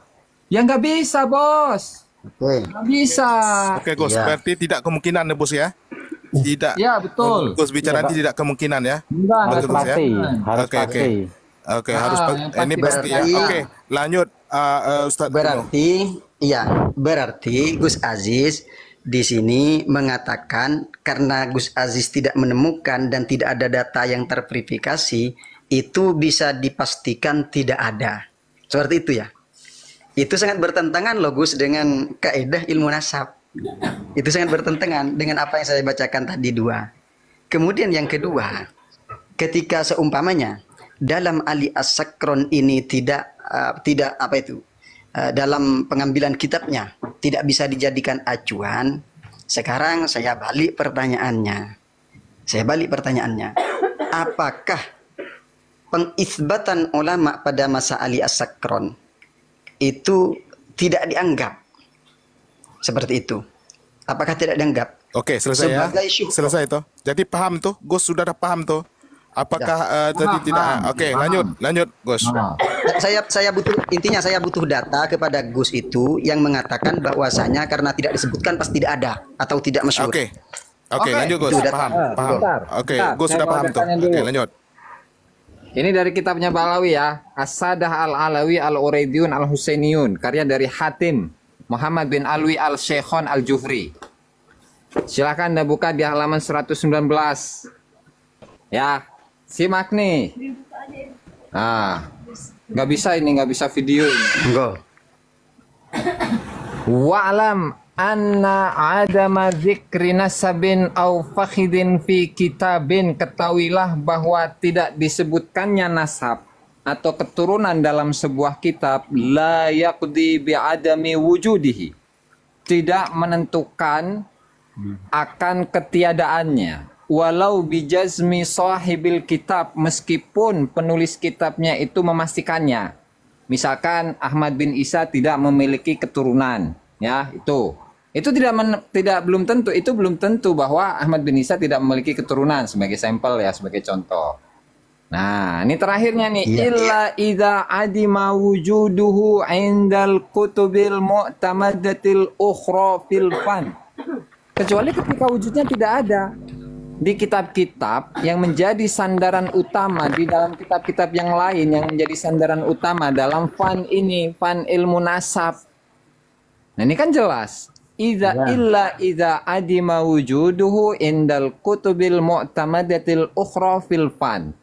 Ya nggak bisa, Bos. Nggak bisa. Oke, Gus. Berarti tidak kemungkinan ya, Bos ya? Tidak. Ya, betul. Gus bicara nanti tidak kemungkinan ya? Enggak, Harus Gus, pasti, harus Oke, pasti. Oke, harus yang ini pasti ya. berarti- Oke, lanjut Ustadz. Berarti Gus Aziz di sini mengatakan karena Gus Aziz tidak menemukan dan tidak ada data yang terverifikasi, itu bisa dipastikan tidak ada. Seperti itu ya. Itu sangat bertentangan loh Gus dengan kaidah ilmu nasab. Itu sangat bertentangan dengan apa yang saya bacakan tadi dua. Kemudian yang kedua, ketika seumpamanya dalam Ali As-Sakron ini tidak dalam pengambilan kitabnya tidak bisa dijadikan acuan, sekarang saya balik pertanyaannya. Apakah pengisbatan ulama pada masa Ali As-Sakron itu tidak dianggap seperti itu? Apakah tidak dianggap? Oke, selesai ya. Sebagai syukur. Selesai tuh. Jadi paham tuh, Gus sudah ada paham tuh. Apakah tadi tidak? Oke, lanjut, Gus. Saya butuh data kepada Gus itu yang mengatakan bahwasanya karena tidak disebutkan pasti tidak ada atau tidak masyhur. Oke, lanjut Gus. Itu data. Paham. Oke, Gus sudah paham tuh. Oke, lanjut. Ini dari kitabnya Balawi ya, As-Sadah Al-Alawi Al-Uraidiyun Al-Husainiyun, karya dari Hatim Muhammad bin Alwi Al-Syekhon Al-Jufri. Silakan Anda buka di halaman 119. Ya, simak nih. Nah, nggak bisa video ini. Enggak. Wa'lam anna adama dzikri nasabin au fakhidin fi kitabin, ketahuilah bahwa tidak disebutkannya nasab atau keturunan dalam sebuah kitab la yaqdi bi adami wujudihi, tidak menentukan akan ketiadaannya, walau bijazmi sahibil kitab, meskipun penulis kitabnya itu memastikannya. Misalkan Ahmad bin Isa tidak memiliki keturunan, ya, itu belum tentu bahwa Ahmad bin Isa tidak memiliki keturunan, sebagai sampel ya, sebagai contoh. Nah, ini terakhirnya nih, illa idza adima wujuduhu indal kutubil mu'tamadatil ukhra fil fan. Kecuali ketika wujudnya tidak ada di kitab-kitab yang menjadi sandaran utama, di dalam kitab-kitab yang lain yang menjadi sandaran utama dalam fan ini, fan ilmu nasab. Nah, ini kan jelas. Illa idza adima wujuduhu indal kutubil mu'tamadatil ukhra fil fan.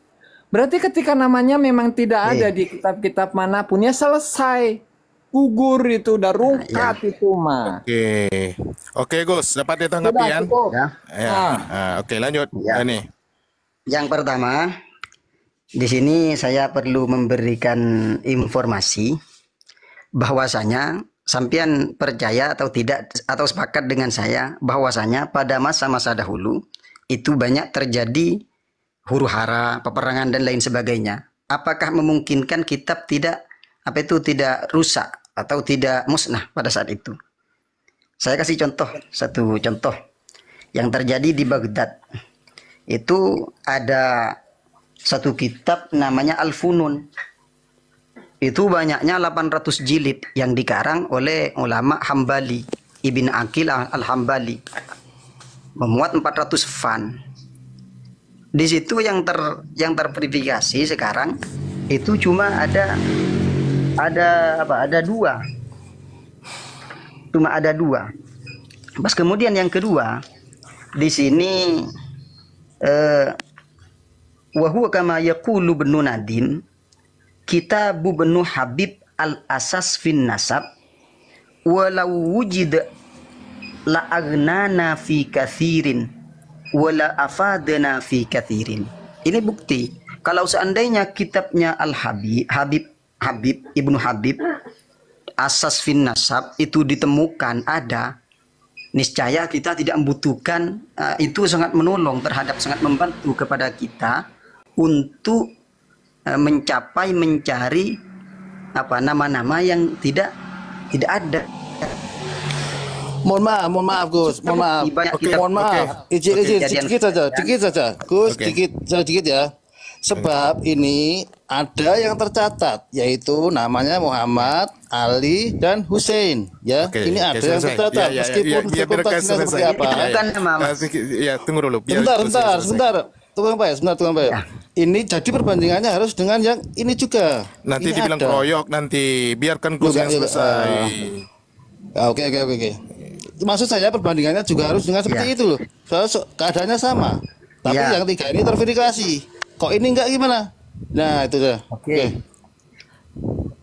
Berarti ketika namanya memang tidak ada di kitab-kitab manapun, ya selesai. Gugur itu, udah rungkat itu mah. Oke, Gus, dapat ditanggapi ya? Oke, lanjut. Ya. Ini. Yang pertama, di sini saya perlu memberikan informasi bahwasanya sampean percaya atau tidak atau sepakat dengan saya bahwasanya pada masa-masa dahulu itu banyak terjadi huru-hara, peperangan dan lain sebagainya. Apakah memungkinkan kitab tidak rusak atau tidak musnah pada saat itu? Saya kasih satu contoh yang terjadi di Baghdad. Itu ada satu kitab namanya Al-Funun. Itu banyaknya 800 jilid yang dikarang oleh ulama Hambali, Ibn Aqil Al-Hambali. Memuat 400 fan. Di situ yang terverifikasi sekarang itu cuma ada dua. Cuma ada dua. Pas kemudian yang kedua di sini wa huwa kama yaqulu Ibnu Nadim kitabu Ibnu Habib al-asas fin nasab walau wujid la agnana fi kathirin wala afadana fi kathirin. Ini bukti kalau seandainya kitabnya Habib Ibnu Habib asas fin nasab itu ditemukan ada, niscaya kita tidak membutuhkan, itu sangat menolong terhadap, sangat membantu kepada kita untuk mencari nama-nama yang tidak ada. Mohon maaf Gus, mohon maaf. Mohon maaf. Izin sedikit saja. Gus, sedikit ya. Sebab ini ada yang tercatat, yaitu namanya Muhammad, Ali, dan Hussein. Ya, ini ada yang tercatat. Meskipun konteksnya seperti apa. Ya, tunggu dulu. Sebentar. Tukang Pak. Ini jadi perbandingannya harus dengan yang ini juga. Nanti dibilang keroyok nanti. Biarkan Gus yang selesai. Oke. Maksud saya perbandingannya juga harus dengan seperti itu loh. Soalnya keadaannya sama. Tapi yang tiga ini terverifikasi. Kok ini enggak gimana? Nah, itu dah. Oke.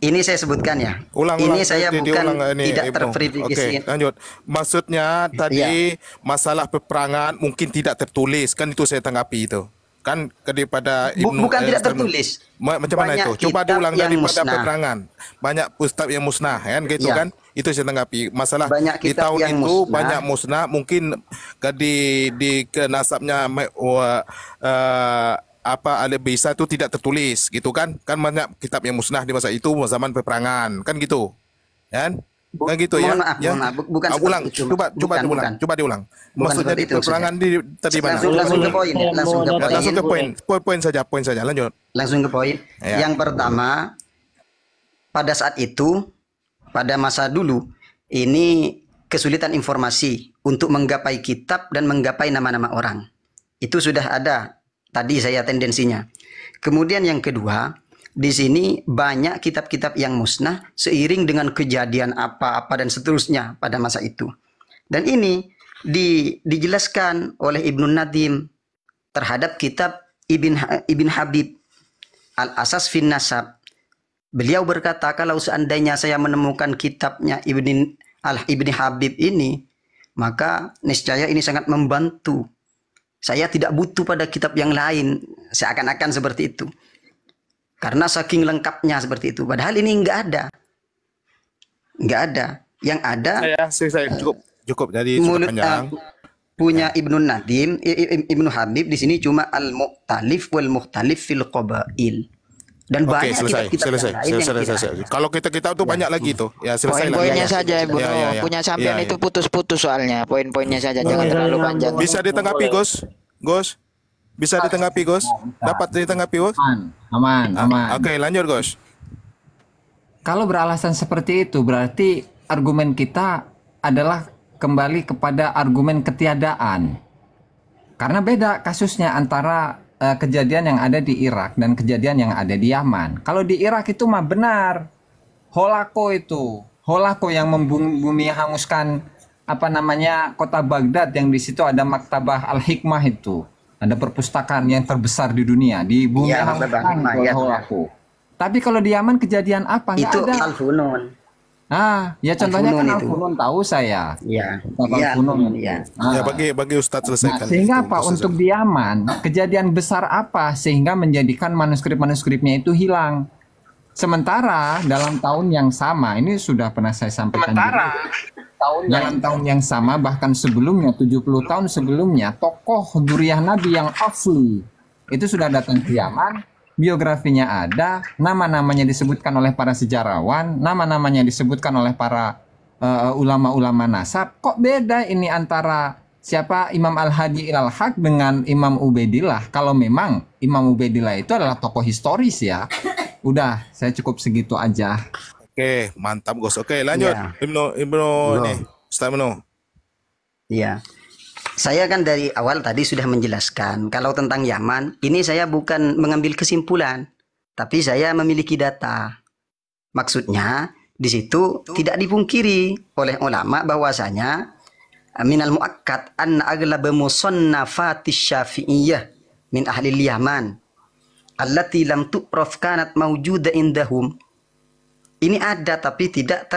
Ini saya sebutkan ya. Ini saya bukan tidak terverifikasi. Oke, lanjut. Maksudnya tadi masalah peperangan mungkin tidak tertulis, kan itu saya tanggapi itu. Kan daripada bukan tidak tertulis. Macam mana itu? Coba diulang daripada peperangan. Banyak ustaz yang musnah kan gitu kan? Itu saya tanggapi. Masalah di tahun itu banyak musnah, mungkin di nasabnya Ali Bisa itu tidak tertulis gitu kan banyak kitab yang musnah di masa itu zaman peperangan kan gitu kan gitu ya. Mohon maaf, bukan ulang itu. coba diulang maksudnya di peperangan tadi mana langsung ke poin langsung ke poin saja lanjut langsung ke poin. Yang pertama, pada saat itu, pada masa dulu ini kesulitan informasi untuk menggapai kitab dan menggapai nama-nama orang, itu sudah ada. Tadi saya tendensinya. Kemudian yang kedua, di sini banyak kitab-kitab yang musnah seiring dengan kejadian apa-apa dan seterusnya pada masa itu. Dan ini dijelaskan oleh Ibnu Nadim terhadap kitab Ibn Habib Al-Asas fin Nasab. Beliau berkata, kalau seandainya saya menemukan kitabnya Ibn Habib ini, maka niscaya ini sangat membantu. Saya tidak butuh pada kitab yang lain, seakan-akan seperti itu. Karena saking lengkapnya seperti itu. Padahal ini enggak ada. Yang ada saya cukup jadi panjang. Punya Ibnu Nadim, Ibnu Habib di sini cuma al-mu'talif wal mukhtalif fil qabail. Dan banyak kitab-kitab selesai. Kalau kita tuh banyak lagi tuh. Ya selesai. Poin-poinnya saja Ibu. Punya sampean itu putus-putus soalnya. Poin-poinnya saja, jangan terlalu panjang. Bisa ditanggapi Gus? Bisa ditanggapi Gus? Dapat ditanggapi Gus? Aman. Oke, lanjut Gus. Kalau beralasan seperti itu berarti argumen kita adalah kembali kepada argumen ketiadaan. Karena beda kasusnya antara kejadian yang ada di Irak dan kejadian yang ada di Yaman. Kalau di Irak itu mah benar. Holako yang membumi hanguskan kota Baghdad, yang di situ ada Maktabah Al-Hikmah itu. Ada perpustakaan yang terbesar di dunia, di bumi hanguskan Holako. Tapi kalau di Yaman kejadian apa? Nggak itu ada. Al-Funun. Ya contohnya kan Al-Funun tahu saya. Iya. Al-Funun. Ya bagi Ustadz selesaikan. Sehingga apa? Untuk di Yaman, kejadian besar apa sehingga menjadikan manuskrip-manuskripnya itu hilang? Sementara dalam tahun yang sama, ini sudah pernah saya sampaikan. Dalam tahun yang sama, bahkan sebelumnya 70 tahun sebelumnya, tokoh Dzurriyyah Nabi yang asli itu sudah datang ke Yaman. Biografinya ada, nama-namanya disebutkan oleh para sejarawan, nama-namanya disebutkan oleh para ulama-ulama nasab. Kok beda ini antara siapa Imam Al-Hadi Al-Haq dengan Imam Ubaidillah? Kalau memang Imam Ubaidillah itu adalah tokoh historis ya. Udah, saya cukup segitu aja. Oke, mantap Gus. Oke, lanjut. Ibnu ini, Ustaz Ibnu. Iya. Saya kan dari awal tadi sudah menjelaskan kalau tentang Yaman, ini saya bukan mengambil kesimpulan, tapi saya memiliki data. Maksudnya di situ tidak dipungkiri oleh ulama bahwasanya minal muakkad anna aghlab musannafati syafi'iyah min ahli Yaman allati lam tu'raf kanat mawjuda indahum. Ini ada tapi tidak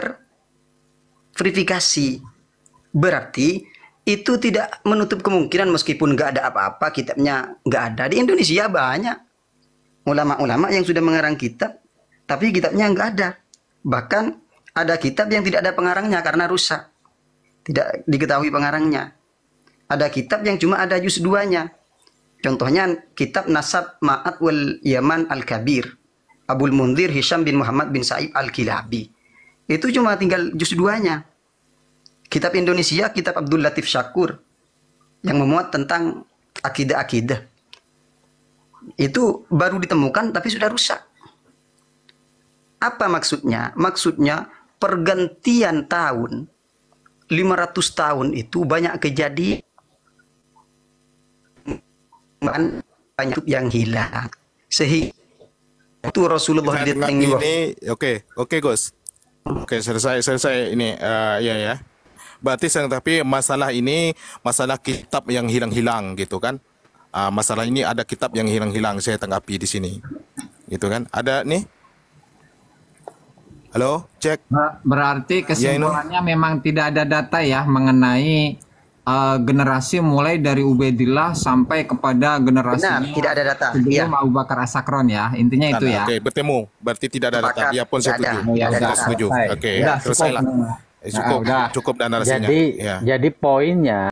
terverifikasi. Berarti itu tidak menutup kemungkinan meskipun nggak ada apa-apa, kitabnya nggak ada. Di Indonesia banyak ulama-ulama yang sudah mengarang kitab, tapi kitabnya nggak ada. Bahkan ada kitab yang tidak ada pengarangnya karena rusak. Tidak diketahui pengarangnya. Ada kitab yang cuma ada juz 2-nya. Contohnya kitab Nasab Ma'at wal Yaman Al-Kabir. Abul Mundhir Hisham bin Muhammad bin Sa'ib Al-Kilabi. Itu cuma tinggal juz 2-nya. Kitab Indonesia, kitab Abdul Latif Syakur. Yang memuat tentang akidah-akidah. Itu baru ditemukan tapi sudah rusak. Apa maksudnya? Maksudnya pergantian tahun 500 tahun itu banyak kejadian, banyak yang hilang. Sehingga itu Rasulullah ini oke Gus. Oke, selesai ini ya. Berarti tapi masalah ini masalah kitab yang hilang-hilang gitu kan. Masalah ini ada kitab yang hilang-hilang, saya tanggapi di sini. Gitu kan? Ada nih. Halo, cek. Berarti kesimpulannya memang tidak ada data ya mengenai generasi mulai dari Ubaidillah sampai kepada generasi tidak ada data sebelum Abu Bakar As-Sakron ya. Intinya itu ya. Oke, bertemu. Berarti tidak ada data. Dia pun setuju. Setuju. Oke, selesailah. Cukup dan narasinya. Jadi poinnya